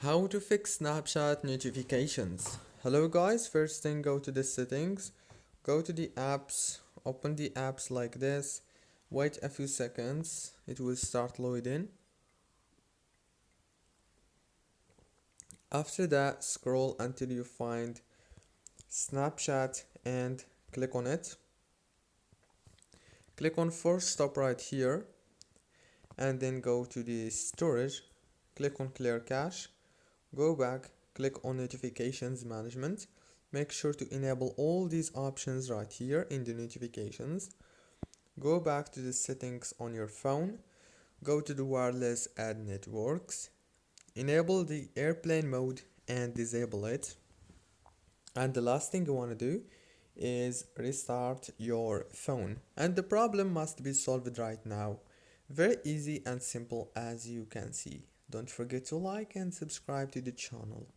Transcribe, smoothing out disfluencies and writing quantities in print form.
How to fix Snapchat notifications. Hello guys, first thing go to the settings, go to the apps, open the apps like this, wait a few seconds, it will start loading. After that, scroll until you find Snapchat and click on it. Click on force stop right here and then go to the storage, click on clear cache. Go back, click on notifications management. Make sure to enable all these options right here in the notifications. Go back to the settings on your phone. Go to the wireless add networks. Enable the airplane mode and disable it. And the last thing you want to do is restart your phone. And the problem must be solved right now. Very easy and simple as you can see. Don't forget to like and subscribe to the channel.